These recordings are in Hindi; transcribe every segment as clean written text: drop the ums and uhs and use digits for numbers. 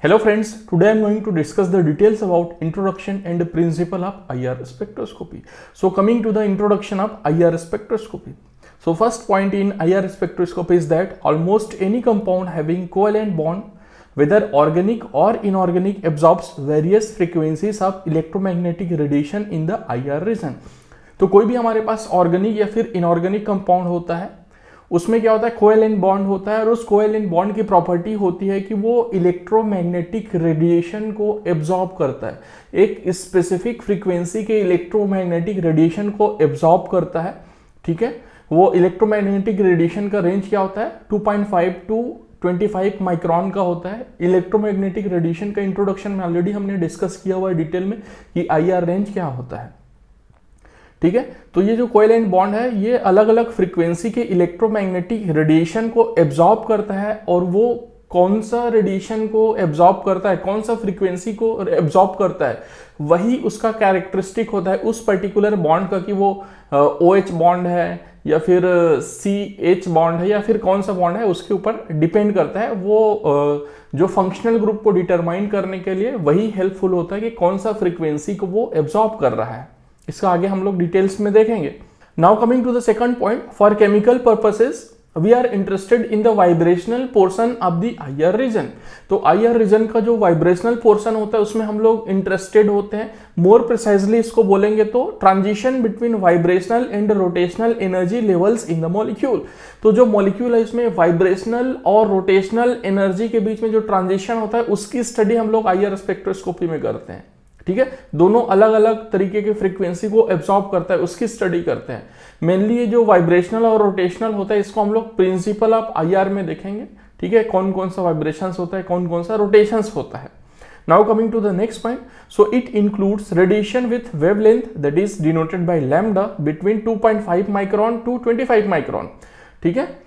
Hello friends, today I am going to discuss the details about introduction and principle of IR spectroscopy. So coming to the introduction of IR spectroscopy. So first point in IR spectroscopy is that almost any compound having covalent bond, whether organic or inorganic, absorbs various frequencies of electromagnetic radiation in the IR region. तो कोई भी हमारे पास ऑर्गेनिक या फिर इनऑर्गेनिक कंपाउंड होता है, उसमें क्या होता है, कोवेलेंट बॉन्ड होता है और उस कोवेलेंट बॉन्ड की प्रॉपर्टी होती है कि वो इलेक्ट्रोमैग्नेटिक रेडिएशन को एब्जॉर्ब करता है, एक स्पेसिफिक फ्रीक्वेंसी के इलेक्ट्रोमैग्नेटिक रेडिएशन को एब्जॉर्ब करता है। ठीक है, वो इलेक्ट्रोमैग्नेटिक रेडिएशन का रेंज क्या होता है, 2.5 टू 25 माइक्रोन का होता है। इलेक्ट्रोमैग्नेटिक रेडिएशन का इंट्रोडक्शन में ऑलरेडी हमने डिस्कस किया हुआ है डिटेल में कि IR रेंज क्या होता है। ठीक है, तो ये जो कोवेलेंट बॉन्ड है ये अलग अलग फ्रीक्वेंसी के इलेक्ट्रोमैग्नेटिक रेडिएशन को एब्जॉर्ब करता है, और वो कौन सा रेडिएशन को एब्जॉर्ब करता है, कौन सा फ्रीक्वेंसी को एब्जॉर्ब करता है, वही उसका कैरेक्टरिस्टिक होता है उस पर्टिकुलर बॉन्ड का, कि वो OH बॉन्ड है या फिर CH बॉन्ड है या फिर कौन सा बॉन्ड है, उसके ऊपर डिपेंड करता है। वो जो फंक्शनल ग्रुप को डिटरमाइन करने के लिए वही हेल्पफुल होता है कि कौन सा फ्रीक्वेंसी को वो एब्जॉर्ब कर रहा है। इसका आगे हम लोग डिटेल्स में देखेंगे। Now coming to the second point, for chemical purposes we are interested in the vibrational portion of the IR region. तो IR रीजन का जो वाइब्रेशनल पोर्शन होता है उसमें हम लोग इंटरेस्टेड होते हैं। मोर प्रिसाइजली इसको बोलेंगे तो transition between vibrational and rotational energy levels in the molecule. तो जो मॉलिक्यूल है इसमें वाइब्रेशनल और रोटेशनल एनर्जी के बीच में जो ट्रांजिशन होता है उसकी स्टडी हम लोग IR स्पेक्ट्रोस्कोपी में करते हैं। ठीक है, दोनों अलग अलग तरीके के फ्रीक्वेंसी को एब्जॉर्ब करता है, उसकी स्टडी करते हैं। मेनली ये जो वाइब्रेशनल और रोटेशनल होता है इसको हम लोग प्रिंसिपल ऑफ IR में देखेंगे। ठीक है, कौन कौन सा वाइब्रेशंस होता है, कौन कौन सा रोटेशंस होता है। Now coming to the next point, so it includes radiation with wavelength that is denoted by lambda between 2.5 micron to 25 micron. ठीक है,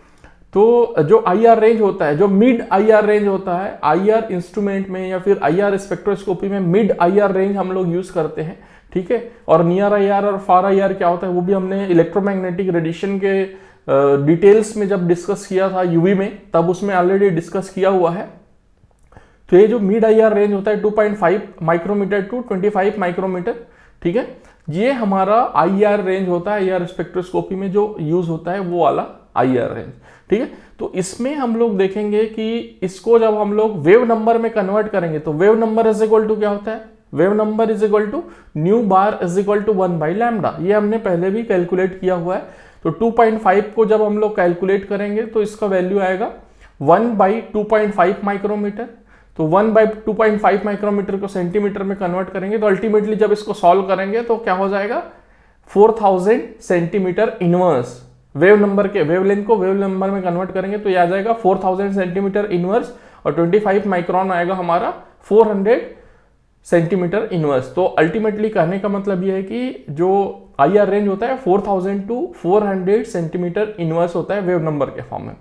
तो जो IR रेंज होता है, जो मिड IR रेंज होता है, IR इंस्ट्रूमेंट में या फिर IR स्पेक्ट्रोस्कोपी में मिड IR रेंज हम लोग यूज करते हैं। ठीक है, और नियर IR और फार IR क्या होता है वो भी हमने इलेक्ट्रोमैग्नेटिक रेडिएशन के डिटेल्स में जब डिस्कस किया था UV में, तब उसमें ऑलरेडी डिस्कस किया हुआ है। तो ये जो मिड IR रेंज होता है 2.5 माइक्रोमीटर टू 25 माइक्रोमीटर। ठीक है, ये हमारा IR रेंज होता है, IR स्पेक्ट्रोस्कोपी में जो यूज होता है वो वाला IR रेंज। ठीक है, तो इसमें हम लोग देखेंगे कि इसको जब हम लोग वेव नंबर में कन्वर्ट करेंगे तो wave number is equal to क्या होता है, wave number is equal to nu bar is equal to 1 by lambda. ये हमने पहले भी कैलकुलेट किया हुआ है। तो 2.5 को जब हम लोग कैलकुलेट करेंगे तो इसका वैल्यू आएगा 1 बाई 2.5 माइक्रोमीटर। तो 1 बाई 2.5 माइक्रोमीटर को सेंटीमीटर में कन्वर्ट करेंगे तो अल्टीमेटली जब इसको सॉल्व करेंगे तो क्या हो जाएगा, 4000 सेंटीमीटर इनवर्स। वेव नंबर के वेवलेंथ को वेव नंबर में कन्वर्ट करेंगे तो ये आ जाएगा 4000 सेंटीमीटर इनवर्स, और 25 माइक्रोन आएगा हमारा 400 सेंटीमीटर इनवर्स। तो अल्टीमेटली कहने का मतलब ये है कि जो IR रेंज होता है 4000 टू 400 सेंटीमीटर इनवर्स होता है वेव नंबर के फॉर्म में।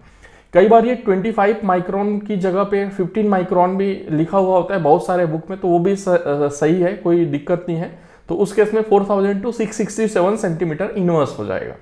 कई बार ये 25 माइक्रोन की जगह पे 15 माइक्रोन भी लिखा हुआ होता है बहुत सारे बुक में, तो वो भी सही है, कोई दिक्कत नहीं है। तो उस केस में 4000 टू 667 सेंटीमीटर इनवर्स हो जाएगा।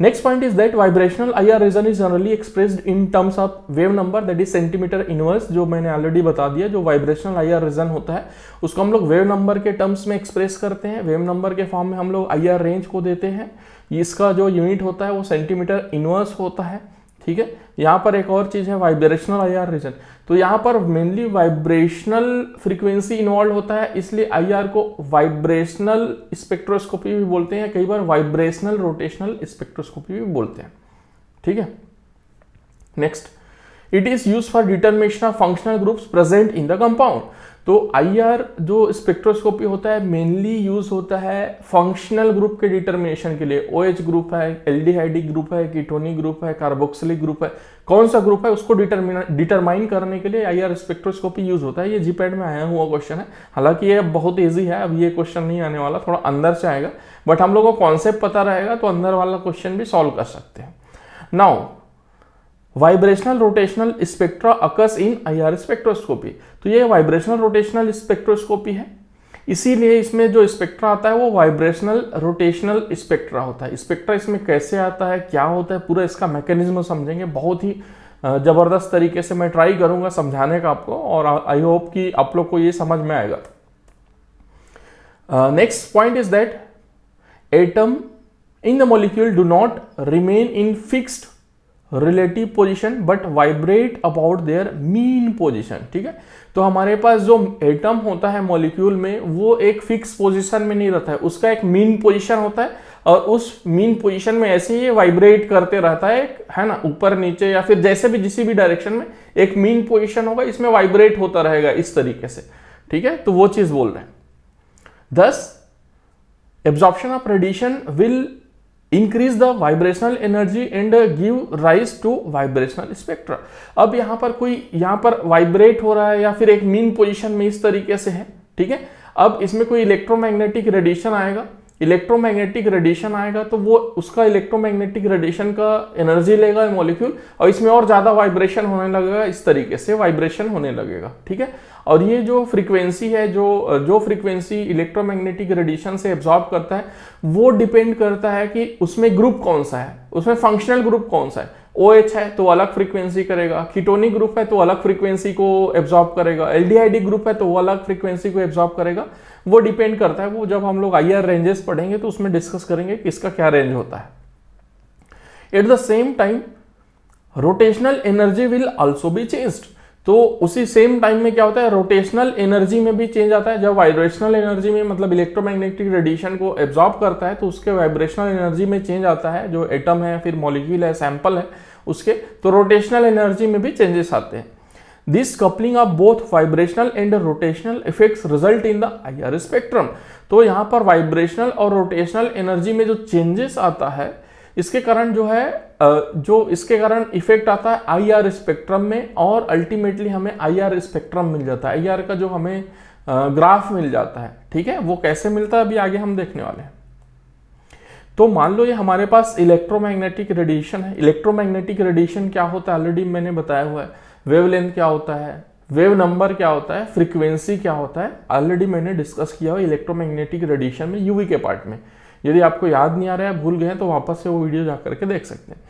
Next point is that vibrational IR region is generally expressed in terms of wave number that is centimeter inverse, जो मैंने ऑलरेडी बता दिया। जो वाइब्रेशनल IR रीजन होता है उसको हम लोग वेव नंबर के टर्म्स में एक्सप्रेस करते हैं। वेव नंबर के फॉर्म में हम लोग IR रेंज को देते हैं। इसका जो यूनिट होता है वो सेंटीमीटर इनवर्स होता है। ठीक है, यहाँ पर एक और चीज है वाइब्रेशनल IR रीजन। तो यहाँ पर मेनली वाइब्रेशनल फ्रीक्वेंसी इन्वॉल्व होता है, इसलिए IR को वाइब्रेशनल स्पेक्ट्रोस्कोपी भी बोलते हैं, कई बार वाइब्रेशनल रोटेशनल स्पेक्ट्रोस्कोपी भी बोलते हैं। ठीक है, next, it is use for determination of functional groups present in the compound. तो IR जो स्पेक्ट्रोस्कोपी होता है मेनली यूज होता है फंक्शनल ग्रुप के डिटरमिनेशन के लिए। OH ग्रुप है, एल्डिहाइडिक ग्रुप है, कीटोनिक ग्रुप है, कार्बोक्सिलिक ग्रुप है, कौन सा ग्रुप है उसको डिटरमाइन करने के लिए IR स्पेक्ट्रोस्कोपी यूज होता है। ये जीपैड में आया हुआ क्वेश्चन है, हालांकि ये बहुत ईजी है, अब ये क्वेश्चन नहीं आने वाला, थोड़ा अंदर से आएगा, बट हम लोग को कॉन्सेप्ट पता रहेगा तो अंदर वाला क्वेश्चन भी सॉल्व कर सकते हैं। Now vibrational rotational spectra occurs in IR spectroscopy. तो ये वाइब्रेशनल रोटेशनल स्पेक्ट्रोस्कोपी है, इसीलिए इसमें जो स्पेक्ट्रा आता है वो वाइब्रेशनल रोटेशनल स्पेक्ट्रा होता है। स्पेक्ट्रा इसमें कैसे आता है, क्या होता है, पूरा इसका मैकेनिज्म समझेंगे। बहुत ही ज़बरदस्त तरीके से मैं ट्राई करूँगा समझाने का आपको, और आई होप कि आप लोग को ये समझ में आएगा। Next point is that atom in the molecule do not remain in fixed relative position but vibrate about their mean position. ठीक है, तो हमारे पास जो एटम होता है मॉलिक्यूल में वो एक फिक्स पोजीशन में नहीं रहता है, उसका एक मीन पोजीशन होता है और उस मीन पोजीशन में ऐसे ही वाइब्रेट करते रहता है ना, ऊपर नीचे या फिर जैसे भी जिसी भी डायरेक्शन में एक मीन पोजीशन होगा, इसमें वाइब्रेट होता रहेगा इस तरीके से। ठीक है, तो वो चीज बोल रहे हैं। Thus, absorption of radiation will increase the vibrational energy and give rise to vibrational spectra। अब यहां पर यहां पर वाइब्रेट हो रहा है या फिर एक मीन पोजीशन में इस तरीके से है। ठीक है, अब इसमें कोई इलेक्ट्रोमैग्नेटिक रेडिएशन आएगा, इलेक्ट्रोमैग्नेटिक रेडिएशन आएगा तो वो उसका इलेक्ट्रोमैग्नेटिक रेडिएशन का एनर्जी लेगा मॉलिक्यूल और इसमें और ज्यादा वाइब्रेशन होने लगेगा, इस तरीके से वाइब्रेशन होने लगेगा। ठीक है, और ये जो फ्रीक्वेंसी है, जो फ्रीक्वेंसी इलेक्ट्रोमैग्नेटिक रेडिएशन से एब्जॉर्ब करता है वो डिपेंड करता है कि उसमें ग्रुप कौन सा है, उसमें फंक्शनल ग्रुप कौन सा है। OH है तो अलग फ्रीक्वेंसी करेगा, कीटोनिक ग्रुप है तो अलग फ्रीक्वेंसी को एब्जॉर्ब करेगा, एल्डिहाइडिक ग्रुप है तो वो अलग फ्रीक्वेंसी को एब्जॉर्ब करेगा। वो डिपेंड करता है, वो जब हम लोग IR रेंजेस पढ़ेंगे तो उसमें डिस्कस करेंगे कि इसका क्या रेंज होता है। At the same time rotational energy will also be changed. तो उसी सेम टाइम में क्या होता है, रोटेशनल एनर्जी में भी चेंज आता है। जब वाइब्रेशनल एनर्जी में मतलब इलेक्ट्रोमैग्नेटिक रेडिएशन को एब्जॉर्ब करता है तो उसके वाइब्रेशनल एनर्जी में चेंज आता है, जो एटम है फिर मॉलिक्यूल है सैंपल है उसके, तो रोटेशनल एनर्जी में भी चेंजेस आते हैं। This coupling of both vibrational and rotational effects result in the IR spectrum. तो यहाँ पर वाइब्रेशनल और रोटेशनल एनर्जी में जो चेंजेस आता है इसके कारण जो है इसके कारण इफेक्ट आता है IR स्पेक्ट्रम में, और अल्टीमेटली हमें IR स्पेक्ट्रम मिल जाता है, IR का जो हमें ग्राफ मिल जाता है। ठीक है, वो कैसे मिलता है अभी आगे हम देखने वाले हैं। तो मान लो ये हमारे पास इलेक्ट्रोमैग्नेटिक रेडिएशन है। इलेक्ट्रोमैग्नेटिक रेडिएशन क्या होता है ऑलरेडी मैंने बताया हुआ है, वेवलेंथ क्या होता है, वेव नंबर क्या होता है, फ्रीक्वेंसी क्या होता है, ऑलरेडी मैंने डिस्कस किया हुआ इलेक्ट्रोमैग्नेटिक रेडिएशन में UV के पार्ट में। यदि आपको याद नहीं आ रहा है, भूल गए तो वापस से वो वीडियो जाकर के देख सकते हैं।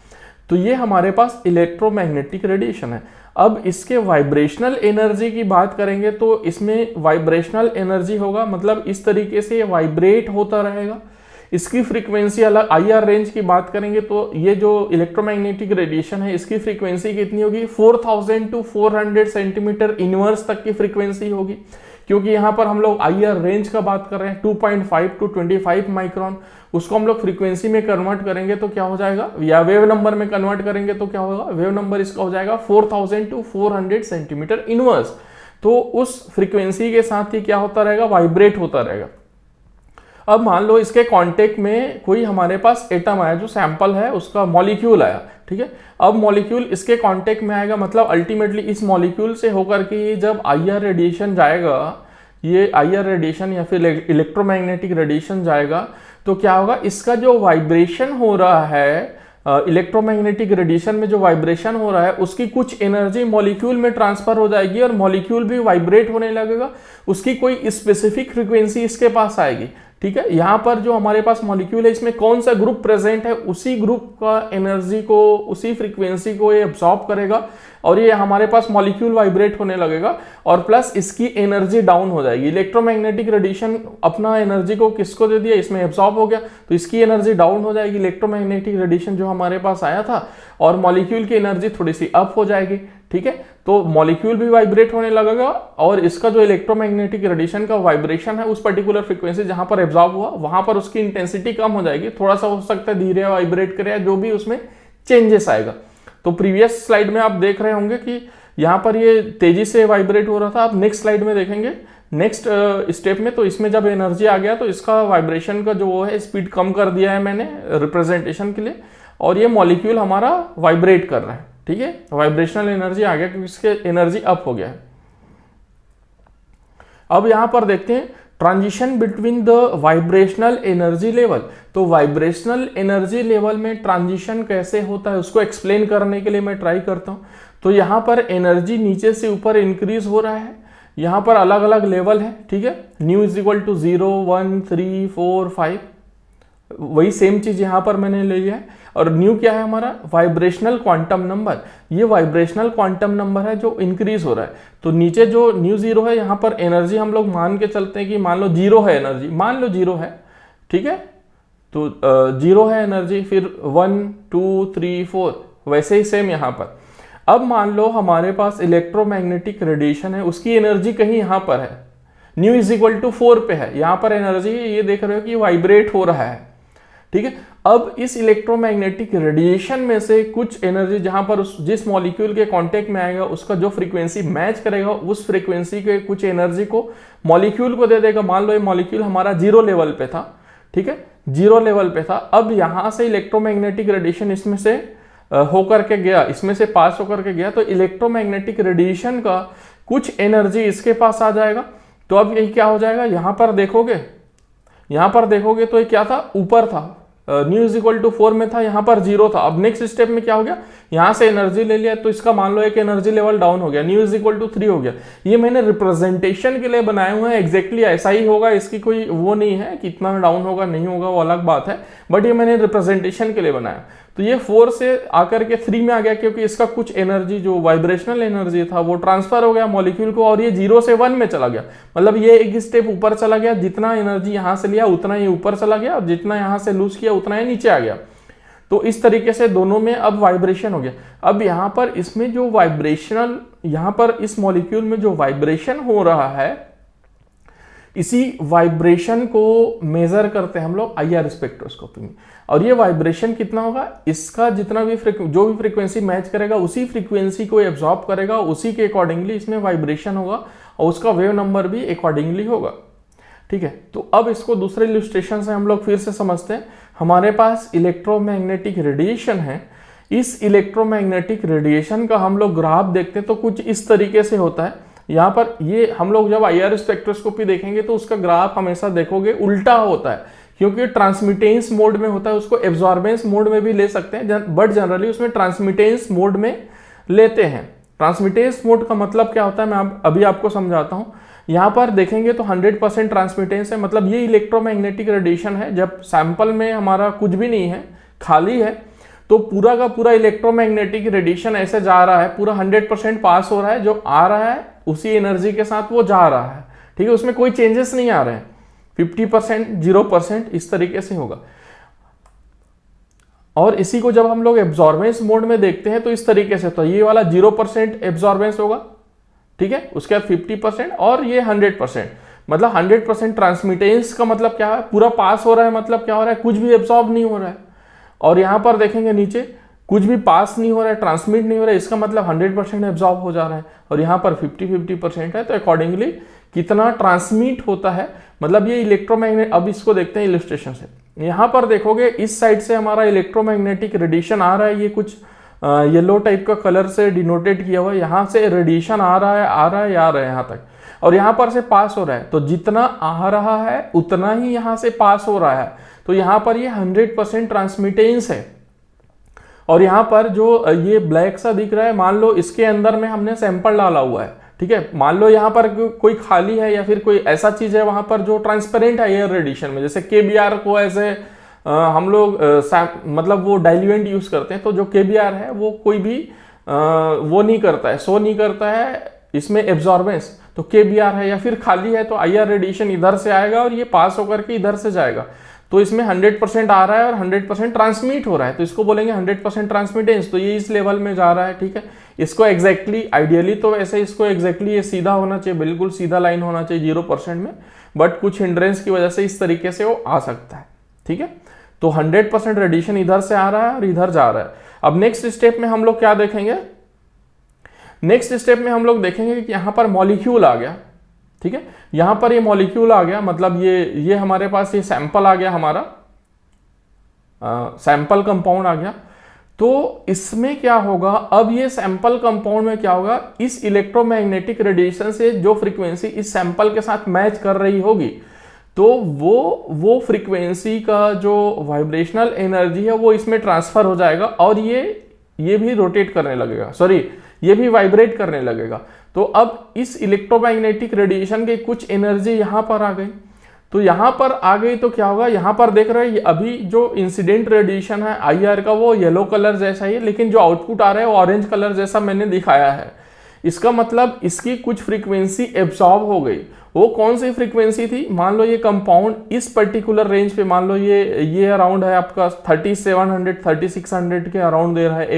तो ये हमारे पास इलेक्ट्रोमैग्नेटिक रेडिएशन है। अब इसके वाइब्रेशनल एनर्जी की बात करेंगे तो इसमें वाइब्रेशनल एनर्जी होगा, मतलब इस तरीके से वाइब्रेट होता रहेगा। इसकी फ्रीक्वेंसी अलग, IR रेंज की बात करेंगे तो ये जो इलेक्ट्रोमैग्नेटिक रेडिएशन है इसकी फ्रीक्वेंसी कितनी होगी, 4000 to 400 सेंटीमीटर इनवर्स तक की फ्रीक्वेंसी होगी, क्योंकि यहाँ पर हम लोग IR रेंज का बात कर रहे हैं 2.5 to 25 माइक्रोन। उसको हम लोग फ्रीक्वेंसी में कन्वर्ट करेंगे तो क्या हो जाएगा, या वेव नंबर में कन्वर्ट करेंगे तो क्या होगा, वेव नंबर इसका हो जाएगा 4000 to 400 सेंटीमीटर इनवर्स। तो उस फ्रीक्वेंसी के साथ ही क्या होता रहेगा, वाइब्रेट होता रहेगा। अब मान लो इसके कांटेक्ट में कोई हमारे पास एटम आया, जो सैंपल है उसका मॉलिक्यूल आया। ठीक है, अब मॉलिक्यूल इसके कांटेक्ट में आएगा, मतलब अल्टीमेटली इस मॉलिक्यूल से होकर के जब IR रेडिएशन जाएगा, ये IR रेडिएशन या फिर इलेक्ट्रोमैग्नेटिक रेडिएशन जाएगा तो क्या होगा, इसका जो वाइब्रेशन हो रहा है इलेक्ट्रोमैग्नेटिक रेडिएशन में जो वाइब्रेशन हो रहा है उसकी कुछ एनर्जी मॉलिक्यूल में ट्रांसफर हो जाएगी और मॉलिक्यूल भी वाइब्रेट होने लगेगा, उसकी कोई स्पेसिफिक फ्रीक्वेंसी इसके पास आएगी। ठीक है, यहाँ पर जो हमारे पास मॉलिक्यूल है इसमें कौन सा ग्रुप प्रेजेंट है, उसी ग्रुप का एनर्जी को, उसी फ्रीक्वेंसी को ये एब्सॉर्ब करेगा और ये हमारे पास मॉलिक्यूल वाइब्रेट होने लगेगा और प्लस इसकी एनर्जी डाउन हो जाएगी। इलेक्ट्रोमैग्नेटिक रेडिएशन अपना एनर्जी को किसको दे दिया, इसमें एब्सॉर्ब हो गया तो इसकी एनर्जी डाउन हो जाएगी, इलेक्ट्रोमैग्नेटिक रेडिएशन जो हमारे पास आया था, और मॉलिक्यूल की एनर्जी थोड़ी सी अप हो जाएगी। ठीक है, तो मॉलिक्यूल भी वाइब्रेट होने लगेगा और इसका जो इलेक्ट्रोमैग्नेटिक रेडिएशन का वाइब्रेशन है उस पर्टिकुलर फ्रीक्वेंसी जहां पर एब्जॉर्ब हुआ वहां पर उसकी इंटेंसिटी कम हो जाएगी, थोड़ा सा हो सकता है धीरे वाइब्रेट करे, जो भी उसमें चेंजेस आएगा। तो प्रीवियस स्लाइड में आप देख रहे होंगे कि यहाँ पर ये तेजी से वाइब्रेट हो रहा था, आप नेक्स्ट स्लाइड में देखेंगे नेक्स्ट स्टेप में, तो इसमें जब एनर्जी आ गया तो इसका वाइब्रेशन का जो वो है स्पीड कम कर दिया है मैंने रिप्रेजेंटेशन के लिए, और ये मॉलिक्यूल हमारा वाइब्रेट कर रहा है। ठीक है, वाइब्रेशनल एनर्जी आ गया क्योंकि इसके एनर्जी अप हो गया है। अब यहां पर देखते हैं transition between the vibrational energy level. तो वाइब्रेशनल एनर्जी लेवल में ट्रांजिशन कैसे होता है उसको एक्सप्लेन करने के लिए मैं ट्राई करता हूं। तो यहां पर एनर्जी नीचे से ऊपर इंक्रीज हो रहा है, यहां पर अलग अलग लेवल है। ठीक है, न्यू इज इक्वल टू 0, 1, 3, 4, 5, वही सेम चीज यहां पर मैंने ले लिया है। और न्यू क्या है हमारा, वाइब्रेशनल क्वांटम नंबर। ये वाइब्रेशनल क्वांटम नंबर है जो इंक्रीज हो रहा है। तो नीचे जो न्यू जीरो है, यहाँ पर एनर्जी हम लोग मान के चलते हैं कि मान लो जीरो है एनर्जी, मान लो जीरो है, ठीक है, तो जीरो है एनर्जी, फिर 1 2 3 4, वैसे ही सेम यहाँ पर। अब मान लो हमारे पास इलेक्ट्रोमैग्नेटिक रेडिएशन है, उसकी एनर्जी कहीं यहाँ पर है, न्यू इज इक्वल टू 4 पे है, यहाँ पर एनर्जी ये देख रहे हो कि वाइब्रेट हो रहा है, ठीक है। अब इस इलेक्ट्रोमैग्नेटिक रेडिएशन में से कुछ एनर्जी जहां पर जिस मॉलिक्यूल के कांटेक्ट में आएगा उसका जो फ्रीक्वेंसी मैच करेगा, उस फ्रीक्वेंसी के कुछ एनर्जी को मॉलिक्यूल को दे देगा। मान लो ये मॉलिक्यूल हमारा जीरो लेवल पे था, ठीक है, जीरो लेवल पे था। अब यहां से इलेक्ट्रोमैग्नेटिक रेडिएशन इसमें से होकर के गया, इसमें से पास होकर के गया, तो इलेक्ट्रोमैग्नेटिक रेडिएशन का कुछ एनर्जी इसके पास आ जाएगा। तो अब ये क्या हो जाएगा, यहां पर देखोगे तो ये क्या था, ऊपर था, न्यू इज इक्वल टू 4 में था, यहां पर जीरो था। अब नेक्स्ट स्टेप में क्या हो गया, यहां से एनर्जी ले लिया, तो इसका मान लो एक एनर्जी लेवल डाउन हो गया, न्यू इज इक्वल टू 3 हो गया। ये मैंने रिप्रेजेंटेशन के लिए बनाए हुए हैं, एग्जैक्टली ऐसा ही होगा, इसकी कोई वो नहीं है, कितना डाउन होगा नहीं होगा वो अलग बात है, बट ये मैंने रिप्रेजेंटेशन के लिए बनाया। तो ये 4 से आकर के 3 में आ गया, क्योंकि इसका कुछ एनर्जी जो वाइब्रेशनल एनर्जी था वो ट्रांसफर हो गया मॉलिक्यूल को, और ये 0 से 1 में चला गया। मतलब ये एक स्टेप ऊपर चला गया, जितना एनर्जी यहां से लिया उतना ही ऊपर चला गया, और जितना यहां से लूज किया उतना ही नीचे आ गया। तो इस तरीके से दोनों में अब वाइब्रेशन हो गया। अब यहां पर इसमें जो वाइब्रेशनल, यहां पर इस मॉलिक्यूल में जो वाइब्रेशन हो रहा है, इसी वाइब्रेशन को मेजर करते हैं हम लोग आईआर स्पेक्ट्रोस्कोपी में। और ये वाइब्रेशन कितना होगा, इसका जितना भी जो भी फ्रीक्वेंसी मैच करेगा उसी फ्रीक्वेंसी को एब्जॉर्ब करेगा, उसी के अकॉर्डिंगली इसमें वाइब्रेशन होगा, और उसका वेव नंबर भी अकॉर्डिंगली होगा, ठीक है। तो अब इसको दूसरे इलस्ट्रेशन से हम लोग फिर से समझते हैं। हमारे पास इलेक्ट्रोमैग्नेटिक रेडिएशन है, इस इलेक्ट्रोमैग्नेटिक रेडिएशन का हम लोग ग्राफ देखते हैं तो कुछ इस तरीके से होता है। यहाँ पर ये हम लोग जब आईआर स्पेक्ट्रोस्कोपी देखेंगे तो उसका ग्राफ हमेशा देखोगे उल्टा होता है, क्योंकि ट्रांसमिटेंस मोड में होता है, उसको एब्जॉर्बेंस मोड में भी ले सकते हैं, बट जनरली उसमें ट्रांसमिटेंस मोड में लेते हैं। ट्रांसमिटेंस मोड का मतलब क्या होता है, मैं अभी आपको समझाता हूँ। यहाँ पर देखेंगे तो 100% ट्रांसमिटेंस है, मतलब ये इलेक्ट्रोमैग्नेटिक रेडिएशन है। जब सैंपल में हमारा कुछ भी नहीं है, खाली है, तो पूरा का पूरा इलेक्ट्रोमैग्नेटिक रेडिएशन ऐसे जा रहा है, पूरा 100% पास हो रहा है, जो आ रहा है उसी एनर्जी के साथ वो जा रहा है, ठीक है, उसमें कोई चेंजेस नहीं आ रहे हैं। 50% 0% इस तरीके से होगा। और इसी को जब हम लोग एब्जॉर्बेंस मोड में देखते हैं तो इस तरीके से, तो ये वाला 0% एब्जॉर्बेंस होगा, ठीक है, उसके बाद 50% और ये 100%, मतलब 100% ट्रांसमिटेंस का मतलब क्या है, पूरा पास हो रहा है, मतलब क्या हो रहा है, कुछ भी एब्जॉर्ब नहीं हो रहा है। और यहां पर देखेंगे नीचे कुछ भी पास नहीं हो रहा है, ट्रांसमिट नहीं हो रहा है, इसका मतलब 100% एब्जॉर्ब हो जा रहा है। और यहाँ पर 50-50% है, तो अकॉर्डिंगली कितना ट्रांसमिट होता है, मतलब ये इलेक्ट्रोमैग्नेट। अब इसको देखते हैं इलस्ट्रेशन से। यहाँ पर देखोगे इस साइड से हमारा इलेक्ट्रोमैग्नेटिक रेडिएशन आ रहा है, ये कुछ येलो टाइप का कलर से डिनोटेड किया हुआ है, यहाँ से रेडिएशन आ रहा है यहाँ तक, और यहाँ पर से पास हो रहा है। तो जितना आ रहा है उतना ही यहाँ से पास हो रहा है, तो यहाँ पर ये 100% ट्रांसमिटेंस है। और यहाँ पर जो ये ब्लैक सा दिख रहा है, मान लो इसके अंदर में हमने सैंपल डाला हुआ है, ठीक है, मान लो यहाँ पर कोई खाली है या फिर कोई ऐसा चीज है वहां पर जो ट्रांसपेरेंट है एयर रेडिएशन में, जैसे केबीआर को ऐसे हम लोग मतलब वो डाइल्यूएंट यूज करते हैं, तो जो केबीआर है वो कोई भी वो नहीं करता है, शो नहीं करता है इसमें एब्जॉर्बेंस, तो केबीआर है, या फिर खाली है तो आईआर रेडिएशन इधर से आएगा और ये पास होकर के इधर से जाएगा, तो इसमें 100% आ रहा है और 100% ट्रांसमिट हो रहा है, तो इसको बोलेंगे 100% ट्रांसमिटेंस। तो ये इस लेवल में जा रहा है, ठीक है। इसको एग्जैक्टली आइडियली तो वैसे इसको एग्जैक्टली ये सीधा होना चाहिए, बिल्कुल सीधा लाइन होना चाहिए 0% में, बट कुछ हिंड्रेंस की वजह से इस तरीके से वो आ सकता है, ठीक है। तो 100% रेडिएशन इधर से आ रहा है और इधर जा रहा है। अब नेक्स्ट स्टेप में हम लोग क्या देखेंगे, नेक्स्ट स्टेप में हम लोग देखेंगे कि यहाँ पर मॉलिक्यूल आ गया, ठीक है, यहां पर ये मॉलिक्यूल आ गया, मतलब ये हमारे पास ये सैंपल आ गया, हमारा सैंपल कंपाउंड आ गया। तो इसमें क्या होगा, अब ये सैंपल कंपाउंड में क्या होगा, इस इलेक्ट्रोमैग्नेटिक रेडिएशन से जो फ्रीक्वेंसी इस सैंपल के साथ मैच कर रही होगी, तो वो फ्रीक्वेंसी का जो वाइब्रेशनल एनर्जी है वो इसमें ट्रांसफर हो जाएगा, और ये भी रोटेट करने लगेगा, सॉरी ये भी वाइब्रेट करने लगेगा। तो अब इस इलेक्ट्रोमैग्नेटिक रेडिएशन की कुछ एनर्जी यहां पर आ गई, तो यहाँ पर आ गई तो क्या होगा, यहाँ पर देख रहे हैं अभी जो इंसिडेंट रेडिएशन है IR का वो येलो कलर जैसा ही है, लेकिन जो आउटपुट आ रहा है वो ऑरेंज कलर जैसा मैंने दिखाया है। इसका मतलब इसकी कुछ फ्रीक्वेंसी एब्सॉर्ब हो गई। वो कौन सी फ्रीक्वेंसी थी, मान लो ये कंपाउंड इस पर्टिकुलर रेंज पे, मान लो ये अराउंड है आपका 3700 3600 के अराउंड दे रहा है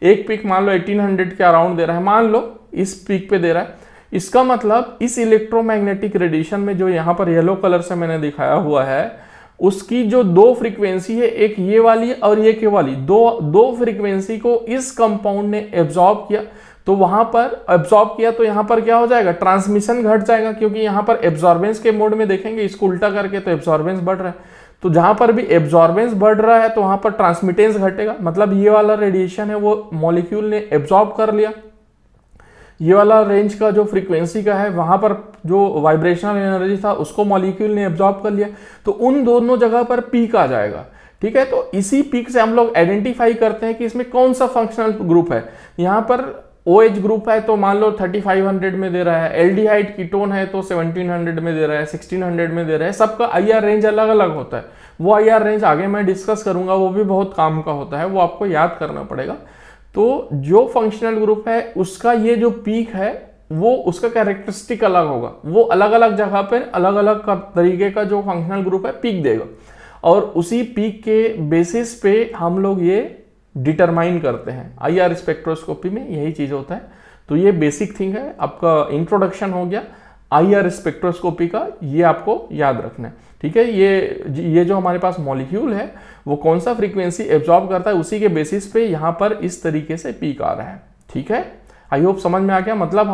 एक पीक मान लो 1800 के अराउंड दे रहा है, मान लो इस पीक पे दे रहा है। इसका मतलब इस इलेक्ट्रोमैग्नेटिक रेडिएशन में जो यहाँ पर येलो कलर से मैंने दिखाया हुआ है, उसकी जो दो फ्रीक्वेंसी है, एक ये वाली और एक ये वाली, दो फ्रीक्वेंसी को इस कंपाउंड ने एब्जॉर्ब किया। तो वहां पर एब्जॉर्ब किया तो यहां पर क्या हो जाएगा, ट्रांसमिशन घट जाएगा, क्योंकि यहां पर एब्जॉर्बेंस के मोड में देखेंगे इसको उल्टा करके तो एब्जॉर्बेंस बढ़ रहा है। तो जहां पर भी एब्जॉर्बेंस बढ़ रहा है तो वहां पर ट्रांसमिटेंस घटेगा, मतलब ये वाला रेडिएशन है वो मॉलिक्यूल ने एब्जॉर्ब कर लिया। ये वाला रेंज का जो फ्रीक्वेंसी का है वहां पर जो वाइब्रेशनल एनर्जी था उसको मॉलिक्यूल ने एब्जॉर्ब कर लिया, तो उन दोनों जगह पर पीक आ जाएगा। ठीक है, तो इसी पीक से हम लोग आइडेंटिफाई करते हैं कि इसमें कौन सा फंक्शनल ग्रुप है। यहाँ पर OH ग्रुप है तो मान लो 3500 में दे रहा है, एल्डिहाइड कीटोन है तो 1700 में दे रहा है, 1600 में दे रहा है। सबका IR रेंज अलग अलग होता है। वो IR रेंज आगे मैं डिस्कस करूंगा, वो भी बहुत काम का होता है, वो आपको याद करना पड़ेगा। तो जो फंक्शनल ग्रुप है उसका ये जो पीक है वो उसका कैरेक्टरिस्टिक अलग होगा, वो अलग अलग जगह पर अलग अलग तरीके का जो फंक्शनल ग्रुप है पीक देगा, और उसी पीक के बेसिस पे हम लोग ये डिटरमाइन करते हैं। IR स्पेक्ट्रोस्कोपी में यही चीज होता है। तो ये बेसिक थिंग है, आपका इंट्रोडक्शन हो गया IR स्पेक्ट्रोस्कोपी का, ये आपको याद रखना है। ठीक है, ये जो हमारे पास मॉलिक्यूल है वो कौन सा फ्रीक्वेंसी एब्जॉर्ब करता है, उसी के बेसिस पे यहाँ पर इस तरीके से पीक आ रहा है। ठीक है, आई होप समझ में आ गया। मतलब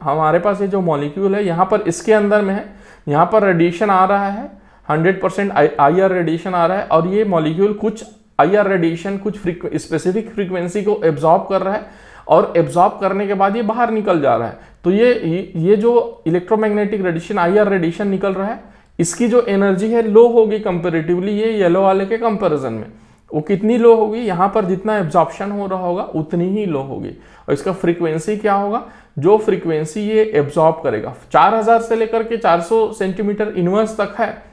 हमारे पास ये जो मॉलिक्यूल है यहाँ पर इसके अंदर में है, यहाँ पर रेडिएशन आ रहा है 100% IR रेडिएशन आ रहा है, और ये मॉलिक्यूल कुछ IR रेडिएशन कुछ स्पेसिफिक फ्रीक्वेंसी को एब्जॉर्ब कर रहा है, और एब्जॉर्ब करने के बाद ये बाहर निकल जा रहा है। तो ये जो इलेक्ट्रोमैग्नेटिक रेडिएशन IR रेडिएशन निकल रहा है, इसकी जो एनर्जी है लो होगी कंपेरेटिवली ये येलो वाले के कंपैरिजन में। वो कितनी लो होगी, यहाँ पर जितना एब्जॉर्प्शन हो रहा होगा उतनी ही लो होगी। और इसका फ्रीक्वेंसी क्या होगा, जो फ्रीक्वेंसी ये एब्जॉर्ब करेगा 4000 से लेकर के 400 सेंटीमीटर इनवर्स तक है,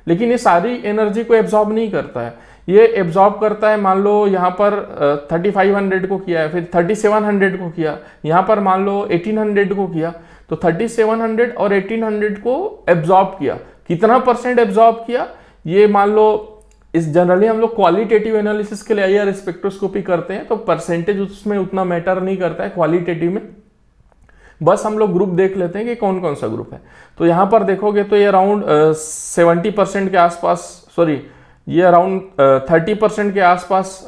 लेकिन ये सारी एनर्जी को एब्जॉर्ब नहीं करता है। ये एब्जॉर्ब करता है, मान लो यहाँ पर 3500 को किया है, फिर 3700 को किया, यहाँ पर मान लो 1800 को किया, तो 3700 और 1800 को एब्जॉर्ब किया। कितना परसेंट एब्जॉर्ब किया, ये मान लो इस जनरली हम लोग क्वालिटेटिव एनालिसिस के लिए IR स्पेक्ट्रोस्कोपी करते हैं, तो परसेंटेज उसमें उतना मैटर नहीं करता है क्वालिटेटिव में, बस हम लोग ग्रुप देख लेते हैं कि कौन कौन सा ग्रुप है। तो यहाँ पर देखोगे तो ये अराउंड 70% के आसपास, सॉरी ये अराउंड 30% के आसपास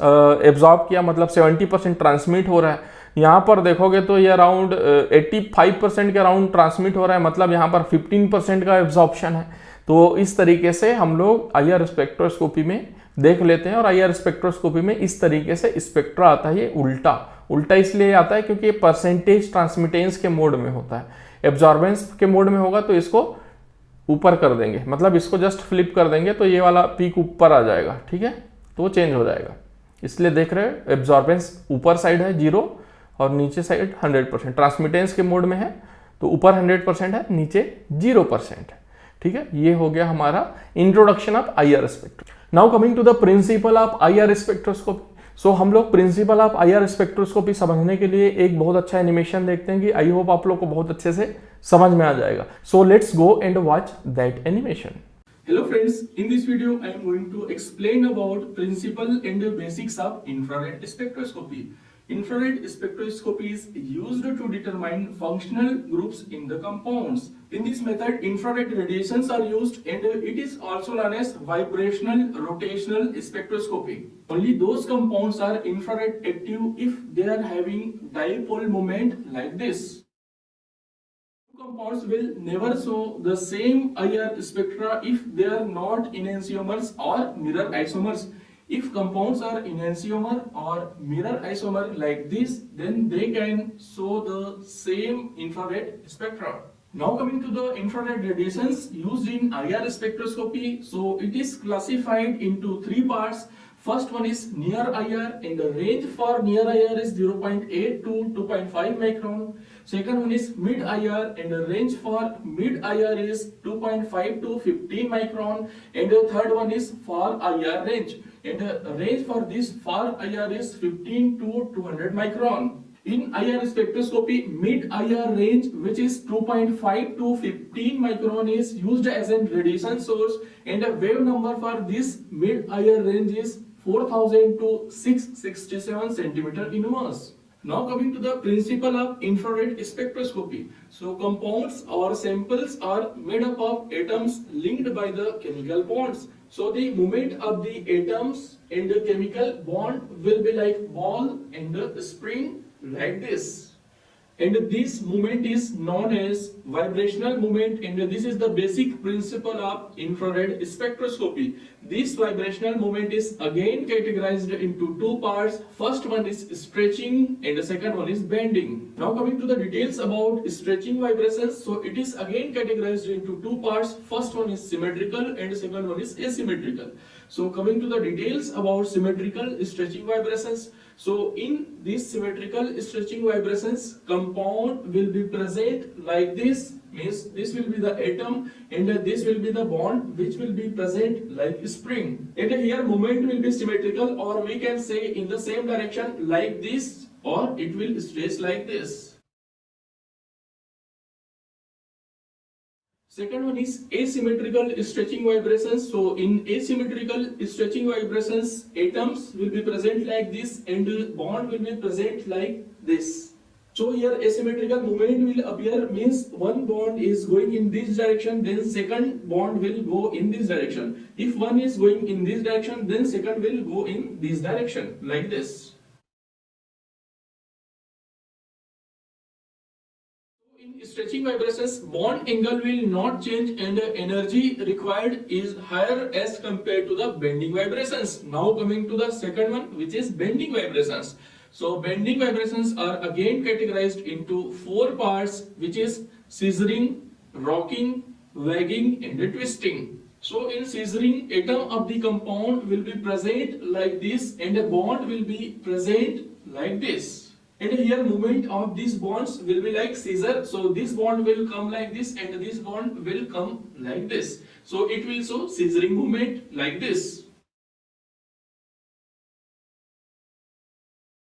एब्जॉर्ब किया, मतलब 70% ट्रांसमिट हो रहा है। यहाँ पर देखोगे तो ये अराउंड 85% के अराउंड ट्रांसमिट हो रहा है, मतलब यहाँ पर 15% का एब्जॉर्प्शन है। तो इस तरीके से हम लोग IR स्पेक्ट्रोस्कोपी में देख लेते हैं, और IR स्पेक्ट्रोस्कोपी में इस तरीके से स्पेक्ट्रा आता है। ये उल्टा इसलिए आता है क्योंकि ये परसेंटेज ट्रांसमिटेंस के मोड में होता है। एब्जॉर्बेंस के मोड में होगा तो इसको ऊपर कर देंगे, मतलब इसको जस्ट फ्लिप कर देंगे तो ये वाला पीक ऊपर आ जाएगा। ठीक है, तो वो चेंज हो जाएगा। इसलिए देख रहे हैं एब्जॉर्बेंस ऊपर साइड है 0 और नीचे साइड 100%। ट्रांसमिटेंस के मोड में है तो ऊपर 100% है, नीचे 0% है। ठीक है, ये हो गया हमारा introduction of IR spectroscopy. Now coming to the principle of IR spectroscopy. So हम लोग प्रिंसिपल ऑफ IR स्पेक्ट्रोस्कोपी समझने के लिए एक बहुत अच्छा एनिमेशन देखते हैं कि आई होप आप लोग को बहुत अच्छे से समझ में आ जाएगा। So let's go and watch that animation. Hello friends, in this video I am going to explain about principle and basics of infrared spectroscopy. Infrared spectroscopy is used to determine functional groups in the compounds. In this method, infrared radiations are used and it is also known as vibrational rotational spectroscopy. Only those compounds are infrared active if they are having dipole moment like this. Compounds will never show the same IR spectra if they are not enantiomers or mirror isomers. If compounds are enantiomer or mirror isomer like this, then they can show the same infrared spectra. Now coming to the infrared radiations used in IR spectroscopy. So it is classified into three parts. First one is near IR, and the range for near IR is 0.8 to 2.5 micron. Second one is mid IR, and the range for mid IR is 2.5 to 15 micron. And the third one is far IR range, and the range for this far IR is 15 to 200 micron. In IR spectroscopy, mid IR range, which is 2.5 to 15 micron, is used as a radiation source, and the wave number for this mid IR range is 4000 to 667 centimeter inverse. Now coming to the principle of infrared spectroscopy. So compounds or samples are made up of atoms linked by the chemical bonds. So the movement of the atoms and the chemical bond will be like ball and the spring, like this. And this movement is known as vibrational movement, and this is the basic principle of infrared spectroscopy. This vibrational movement is again categorized into two parts. First one is stretching and the second one is bending. Now coming to the details about stretching vibrations. So it is again categorized into two parts. First one is symmetrical and the second one is asymmetrical. So coming to the details about symmetrical stretching vibrations. So in these symmetrical stretching vibrations, compound will be present like this, means this will be the atom and this will be the bond which will be present like spring. And here movement will be symmetrical, or we can say in the same direction like this, or it will stretch like this. Second one is asymmetrical stretching vibrations. So in asymmetrical stretching vibrations, atoms will be present like this and bond will be present like this. So here asymmetrical movement will appear, means one bond is going in this direction, then second bond will go in this direction. If one is going in this direction, then second will go in this direction, like this. In stretching vibrations, bond angle will not change and the energy required is higher as compared to the bending vibrations. Now coming to the second one, which is bending vibrations. So bending vibrations are again categorized into four parts, which is scissoring, rocking, wagging and twisting. So in scissoring, atom of the compound will be present like this and a bond will be present like this. And here movement of these bonds will be like scissor. So this bond will come like this and this bond will come like this. So it will show scissoring movement like this.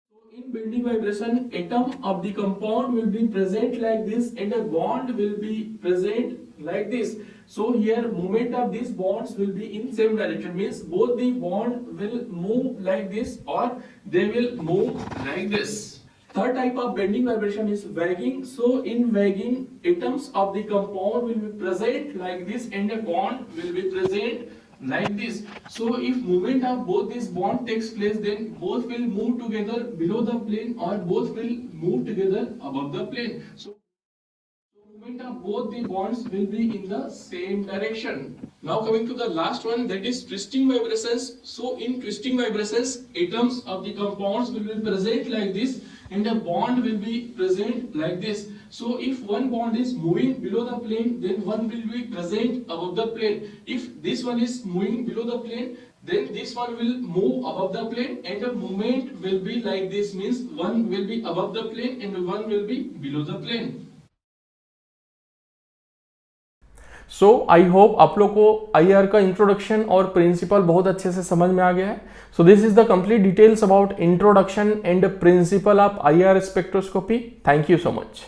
So in bending vibration, atom of the compound will be present like this and a bond will be present like this. So here movement of these bonds will be in same direction, means both the bond will move like this or they will move like this. Third type of bending vibration is wagging. So in wagging, atoms of the compound will be present like this and a bond will be present like this. So if movement of both these bond takes place, then both will move together below the plane or both will move together above the plane. So movement of both the bonds will be in the same direction. Now coming to the last one, that is twisting vibrations. So in twisting vibrations, atoms of the compounds will be present like this and a bond will be present like this. So if one bond is moving below the plane, then one will be present above the plane. If this one is moving below the plane, then this one will move above the plane and the movement will be like this, means one will be above the plane and one will be below the plane. So I hope आप लोग को आईआर का इंट्रोडक्शन और प्रिंसिपल बहुत अच्छे से समझ में आ गया है. So this is the complete details about introduction and principle of IR spectroscopy. Thank you so much.